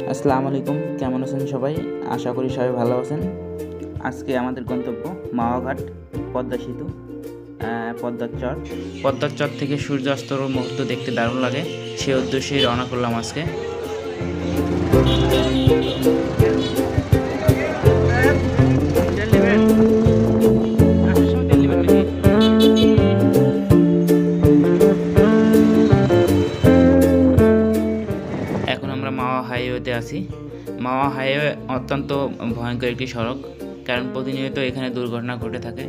আসসালামু আলাইকুম, কেমন আছেন সবাই? আশা করি সবাই ভালো আছেন। আজকে আমাদের গন্তব্য মাওয়া ঘাট, পদ্মা সেতু, পদ্মার চর থেকে সূর্যাস্তর মুহূর্ত দেখতে দারুণ লাগে। সেই উদ্দেশ্যেই রওনা করলাম আজকে। এখন আমরা মাওয়া হাইওয়েতে আছি। মাওয়া হাইওয়ে অত্যন্ত ভয়ঙ্কর একটি সড়ক, কারণ প্রতিনিয়ত এখানে দুর্ঘটনা ঘটে থাকে।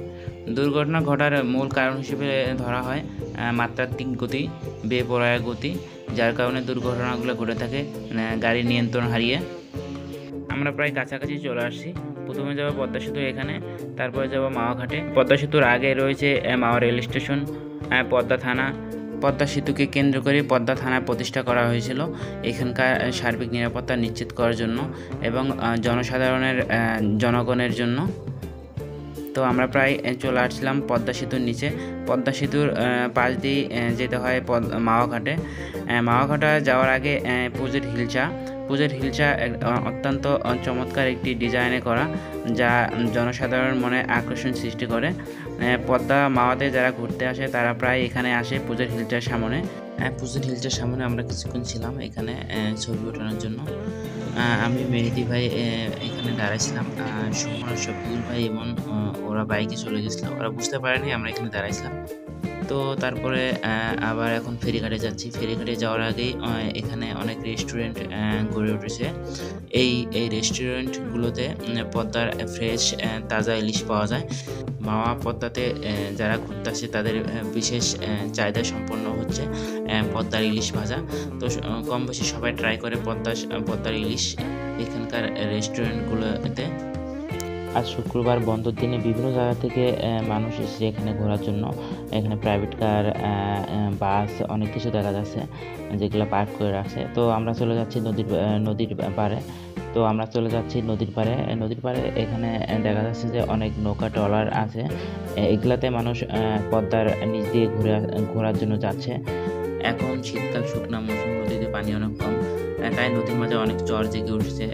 দুর্ঘটনা ঘটার মূল কারণ হিসেবে ধরা হয় মাত্রাতিরিক্ত গতি, বেপরোয়া গতি, যার কারণে দুর্ঘটনাগুলো ঘটে থাকে গাড়ির নিয়ন্ত্রণ হারিয়ে। আমরা প্রায় কাছাকাছি চলে আসছি। প্রথমে যাব পদ্মা সেতু এখানে, তারপরে যাব মাওয়া ঘাটে। পদ্মা সেতুর আগে রয়েছে মাওয়া রেল স্টেশন, পদ্মা থানা। পদ্মা সেতুকে কেন্দ্র করে পদ্মা থানা প্রতিষ্ঠা করা হয়েছিল এখানকার সার্বিক নিরাপত্তা নিশ্চিত করার জন্য এবং জনগণের জন্য। তো আমরা প্রায় চলে আসছিলাম পদ্মা সেতুর নিচে। পদ্মা সেতুর পাশ দিয়ে যেতে হয় মাওয়া ঘাটে। মাওয়া ঘাটে যাওয়ার আগে পুজের হিলচা অত্যন্ত চমৎকার একটি ডিজাইনে করা, যা জনসাধারণের মনে আকর্ষণ সৃষ্টি করে। পদ্মা মাওয়াতে যারা ঘুরতে আসে তারা প্রায় এখানে আসে পুজের হিলচার সামনে। পুজের হিলচার সামনে আমরা কিছুক্ষণ ছিলাম এখানে ছবি ওঠানোর জন্য। আমি মেহেদি ভাই এখানে দাঁড়াইছিলাম, সুমন শফিকুল ভাই এবং ওরা বাইকে চলে গেছিলো, ওরা বুঝতে পারেনি আমরা এখানে দাঁড়াইছিলাম। তো তারপরে আবার এখন ফেরিঘাটে যাচ্ছি। ফেরিঘাটে যাওয়ার আগেই এখানে অনেক রেস্টুরেন্ট গড়ে উঠেছে। এই রেস্টুরেন্টগুলোতে পদ্মার ফ্রেশ তাজা ইলিশ পাওয়া যায়। মাওয়া পদ্মাতে যারা ঘুরতে আসে তাদের বিশেষ চাহিদা সম্পন্ন হচ্ছে পদ্মার ইলিশ ভাজা। তো কম বেশি সবাই ট্রাই করে পদ্মার ইলিশ এখানকার রেস্টুরেন্টগুলোতে। আজ শুক্রবার বন্ধের দিনে বিভিন্ন জায়গা থেকে মানুষ এসেছে এখানে ঘোরার জন্য। এখানে প্রাইভেট কার, বাস, অনেক কিছু দেখা যাচ্ছে যেগুলো পার্ক করে রাখছে। তো আমরা চলে যাচ্ছি নদীর পাড়ে। তো আমরা চলে যাচ্ছি নদীর পাড়ে এখানে দেখা যাচ্ছে যে অনেক নৌকা ট্রলার আছে। এগুলাতে মানুষ পদ্মার নিচ দিয়ে ঘোরার জন্য যাচ্ছে। এখন শীতকাল, শুকনা মৌসুম, নদীতে পানি অনেক কম, তাই নদীর মাঝে অনেক চর জেগে উঠছে।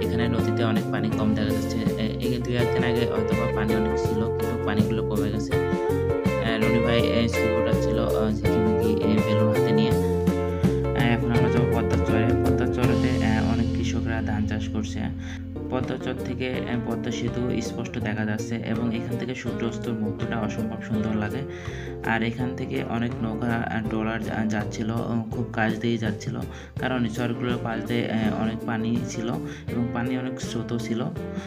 এখানে নদীতে অনেক পানি কম দেখা যাচ্ছে। এই 2-1 দিন আগে হয়তো পানি অনেক ছিল, কিন্তু পানিগুলো কমে গেছে। রনি ভাই ছবি ওঠাচ্ছিল বেলুন হাতে নিয়ে। এখন আমরা যাবো পদ্মার চরেতে অনেক কৃষকরা ধান চাষ করছে। পদ্মা চর থেকে পদ্মা সেতু স্পষ্ট দেখা যাচ্ছে এবং এখান থেকে সূর্যাস্তর মুহূর্তটা অসম্ভব সুন্দর লাগে। আর এখান থেকে অনেক নৌকা ট্রলার যাচ্ছিল, খুব কাছ দিয়েই যাচ্ছিল, কারণ চরগুলোর পাশ দিয়ে অনেক পানি ছিল এবং পানি অনেক স্রোত ছিল।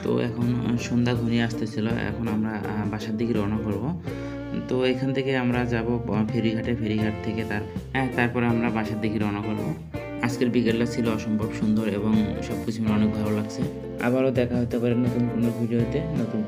তো এখন সন্ধ্যা ঘনিয়ে আসতেছিল, এখন আমরা বাসার দিকে রওনা করব। তো এখান থেকে আমরা যাব ফেরিঘাট থেকে তারপরে আমরা বাসার দিকে রওনা করব। আজকের বিকেলটা ছিল অসম্ভব সুন্দর এবং সব কিছু অনেক ভালো লাগছে। আবারও দেখা হতে পারে নতুন কোনো ভিডিওতে, নতুন